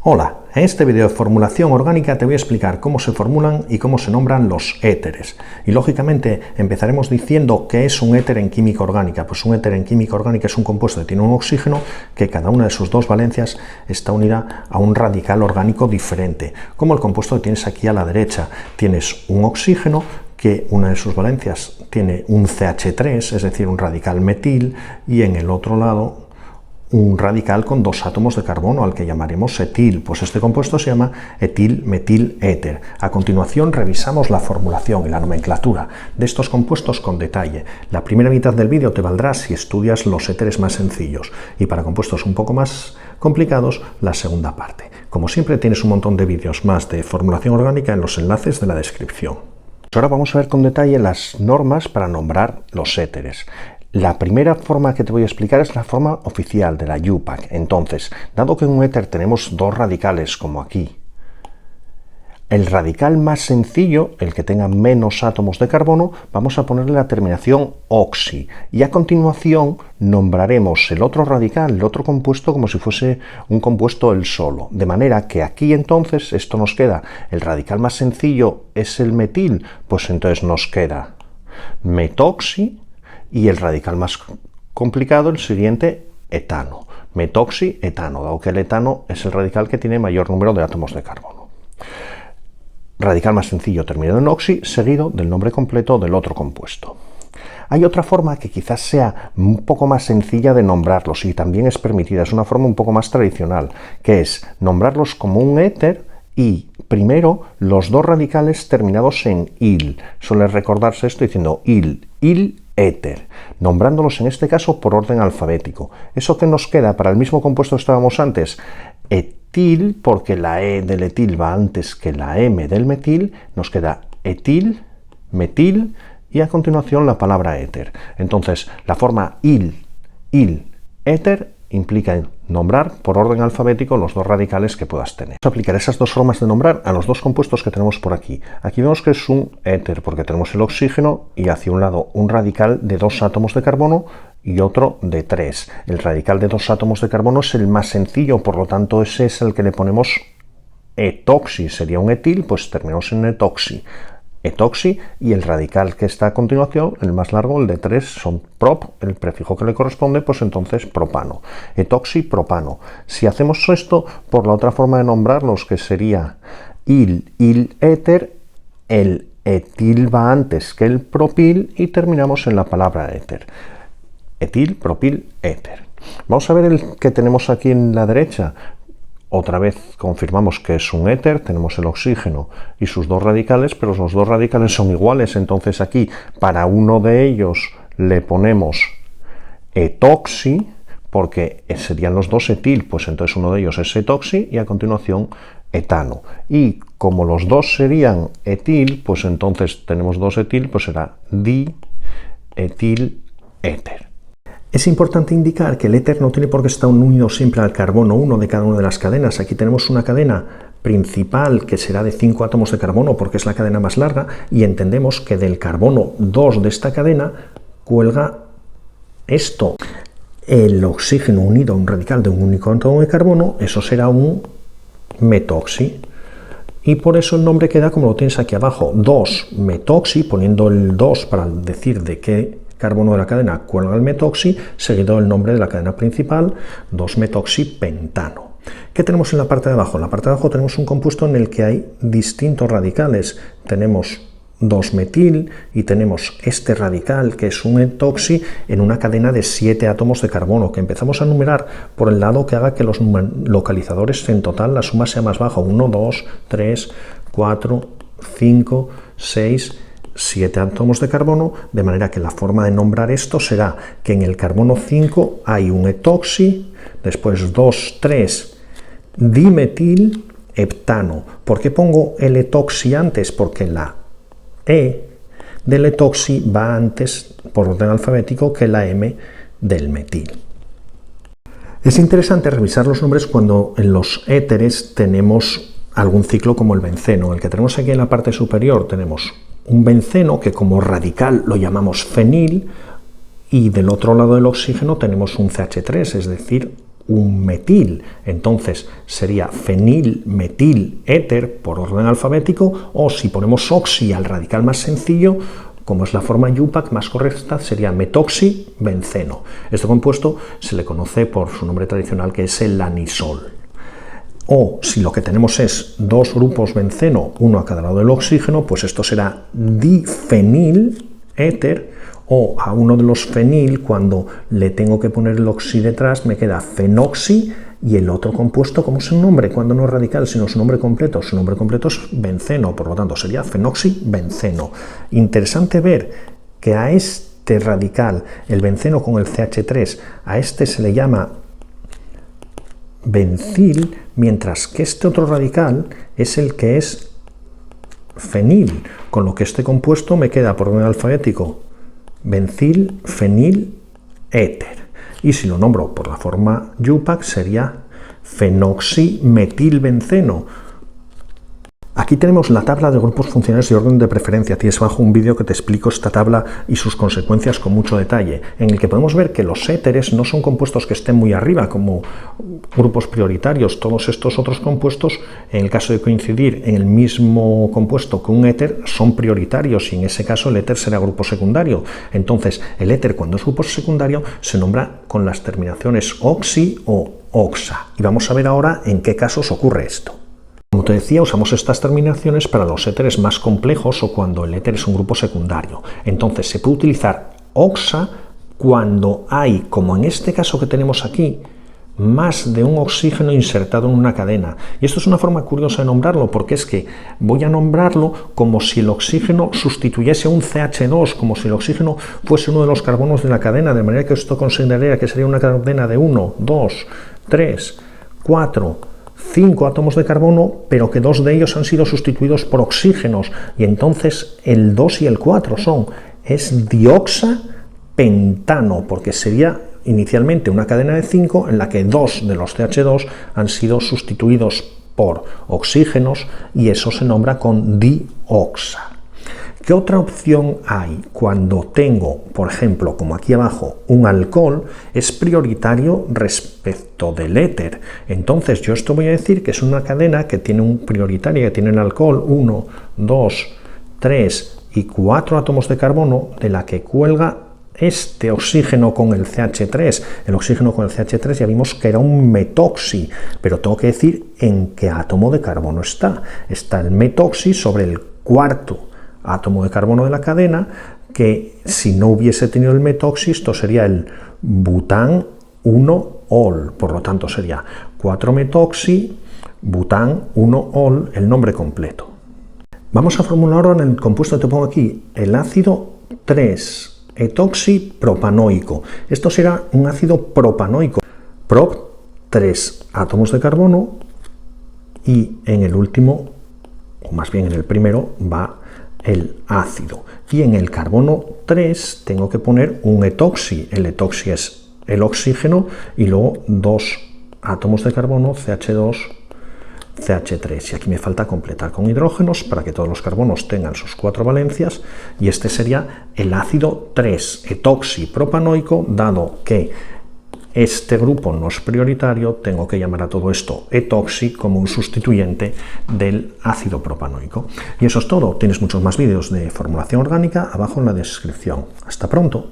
Hola, en este vídeo de formulación orgánica te voy a explicar cómo se formulan y cómo se nombran los éteres. Y lógicamente empezaremos diciendo qué es un éter en química orgánica. Pues un éter en química orgánica es un compuesto que tiene un oxígeno que cada una de sus dos valencias está unida a un radical orgánico diferente. Como el compuesto que tienes aquí a la derecha, tienes un oxígeno que una de sus valencias tiene un CH3, es decir, un radical metil, y en el otro lado un radical con dos átomos de carbono al que llamaremos etil. Pues este compuesto se llama etil-metil-éter. A continuación revisamos la formulación y la nomenclatura de estos compuestos con detalle. La primera mitad del vídeo te valdrá si estudias los éteres más sencillos y para compuestos un poco más complicados la segunda parte. Como siempre tienes un montón de vídeos más de formulación orgánica en los enlaces de la descripción. Ahora vamos a ver con detalle las normas para nombrar los éteres. La primera forma que te voy a explicar es la forma oficial de la IUPAC. Entonces, dado que en un éter tenemos dos radicales, como aquí, el radical más sencillo, el que tenga menos átomos de carbono, vamos a ponerle la terminación oxi. Y a continuación nombraremos el otro radical, el otro compuesto, como si fuese un compuesto él solo. De manera que aquí entonces, esto nos queda, el radical más sencillo es el metil, pues entonces nos queda metoxi. Y el radical más complicado, el siguiente, etano. Metoxi-etano, dado que el etano es el radical que tiene mayor número de átomos de carbono. Radical más sencillo terminado en oxi, seguido del nombre completo del otro compuesto. Hay otra forma que quizás sea un poco más sencilla de nombrarlos y también es permitida, es una forma un poco más tradicional, que es nombrarlos como un éter y primero los dos radicales terminados en il. Suele recordarse esto diciendo éter, nombrándolos en este caso por orden alfabético. ¿Eso que nos queda para el mismo compuesto que estábamos antes? Etil, porque la E del etil va antes que la M del metil, nos queda etil, metil y a continuación la palabra éter. Entonces, la forma éter implica nombrar por orden alfabético los dos radicales que puedas tener. Vamos a aplicar esas dos formas de nombrar a los dos compuestos que tenemos por aquí. Aquí vemos que es un éter porque tenemos el oxígeno y hacia un lado un radical de dos átomos de carbono y otro de tres. El radical de dos átomos de carbono es el más sencillo, por lo tanto ese es el que le ponemos etoxi. Sería un etil, pues terminamos en etoxi. Etoxi, y el radical que está a continuación, el más largo, el de 3, son prop, el prefijo que le corresponde, pues entonces propano. Etoxi, propano. Si hacemos esto por la otra forma de nombrarlos, que sería éter, el etil va antes que el propil y terminamos en la palabra éter. Etil, propil, éter. Vamos a ver el que tenemos aquí en la derecha. Otra vez confirmamos que es un éter, tenemos el oxígeno y sus dos radicales, pero los dos radicales son iguales, entonces aquí para uno de ellos le ponemos etoxi, porque serían los dos etil, pues entonces uno de ellos es etoxi y a continuación etano. Y como los dos serían etil, pues entonces tenemos dos etil, pues será dietil éter. Es importante indicar que el éter no tiene por qué estar unido siempre al carbono 1 de cada una de las cadenas. Aquí tenemos una cadena principal que será de 5 átomos de carbono porque es la cadena más larga y entendemos que del carbono 2 de esta cadena cuelga esto. El oxígeno unido a un radical de un único átomo de carbono, eso será un metoxi. Y por eso el nombre queda como lo tienes aquí abajo, 2-metoxi, poniendo el 2 para decir de qué carbono de la cadena cuelga el metoxi, seguido del nombre de la cadena principal, 2-metoxipentano. ¿Qué tenemos en la parte de abajo? En la parte de abajo tenemos un compuesto en el que hay distintos radicales. Tenemos 2-metil y tenemos este radical que es un etoxi en una cadena de 7 átomos de carbono que empezamos a numerar por el lado que haga que los localizadores en total la suma sea más baja. 1, 2, 3, 4, 5, 6, 7 átomos de carbono, de manera que la forma de nombrar esto será que en el carbono 5 hay un etoxi, después 2, 3, dimetil, heptano. ¿Por qué pongo el etoxi antes? Porque la E del etoxi va antes, por orden alfabético, que la M del metil. Es interesante revisar los nombres cuando en los éteres tenemos algún ciclo como el benceno. El que tenemos aquí en la parte superior tenemos un benceno que como radical lo llamamos fenil y del otro lado del oxígeno tenemos un CH3, es decir, un metil, entonces sería fenilmetiléter por orden alfabético, o si ponemos oxi al radical más sencillo, como es la forma IUPAC más correcta, sería metoxibenceno. Este compuesto se le conoce por su nombre tradicional, que es el anisol. O si lo que tenemos es dos grupos benceno, uno a cada lado del oxígeno, pues esto será difeniléter, o a uno de los fenil, cuando le tengo que poner el oxi detrás, me queda fenoxi, y el otro compuesto, ¿cómo es su nombre? Cuando no es radical, sino su nombre completo. Su nombre completo es benceno, por lo tanto sería fenoxibenceno. Interesante ver que a este radical, el benceno con el CH3, a este se le llama bencil, mientras que este otro radical es el que es fenil, con lo que este compuesto me queda por orden alfabético bencil, fenil, éter. Y si lo nombro por la forma IUPAC sería fenoximetilbenceno. Aquí tenemos la tabla de grupos funcionales y orden de preferencia. Tienes abajo un vídeo que te explico esta tabla y sus consecuencias con mucho detalle, en el que podemos ver que los éteres no son compuestos que estén muy arriba como grupos prioritarios. Todos estos otros compuestos, en el caso de coincidir en el mismo compuesto que un éter, son prioritarios, y en ese caso el éter será grupo secundario. Entonces, el éter, cuando es grupo secundario, se nombra con las terminaciones oxi o oxa. Y vamos a ver ahora en qué casos ocurre esto. Como te decía, usamos estas terminaciones para los éteres más complejos o cuando el éter es un grupo secundario. Entonces se puede utilizar oxa cuando hay, como en este caso que tenemos aquí, más de un oxígeno insertado en una cadena. Y esto es una forma curiosa de nombrarlo, porque es que voy a nombrarlo como si el oxígeno sustituyese a un CH2, como si el oxígeno fuese uno de los carbonos de la cadena, de manera que esto consideraría que sería una cadena de 1, 2, 3, 4, 5 átomos de carbono, pero que 2 de ellos han sido sustituidos por oxígenos, y entonces el 2 y el 4 es dioxapentano, porque sería inicialmente una cadena de 5 en la que 2 de los CH2 han sido sustituidos por oxígenos, y eso se nombra con dioxa. ¿Qué otra opción hay? Cuando tengo, por ejemplo, como aquí abajo, un alcohol, es prioritario respecto del éter. Entonces yo esto voy a decir que es una cadena que tiene un prioritario, que tiene el alcohol 1, 2, 3 y 4 átomos de carbono, de la que cuelga este oxígeno con el CH3. El oxígeno con el CH3 ya vimos que era un metoxi, pero tengo que decir en qué átomo de carbono está. Está el metoxi sobre el cuarto átomo de carbono de la cadena, que si no hubiese tenido el metoxi, esto sería el bután 1-ol, por lo tanto sería 4-metoxi, bután 1-ol, el nombre completo. Vamos a formular ahora en el compuesto que te pongo aquí, el ácido 3-etoxipropanoico. Esto será un ácido propanoico. Prop, 3 átomos de carbono, y en el último, o más bien en el primero, va el ácido. Y en el carbono 3 tengo que poner un etoxi. El etoxi es el oxígeno y luego 2 átomos de carbono, CH2, CH3. Y aquí me falta completar con hidrógenos para que todos los carbonos tengan sus 4 valencias, y este sería el ácido 3-etoxipropanoico. Dado que este grupo no es prioritario, tengo que llamar a todo esto etoxi como un sustituyente del ácido propanoico. Y eso es todo. Tienes muchos más vídeos de formulación orgánica abajo en la descripción. Hasta pronto.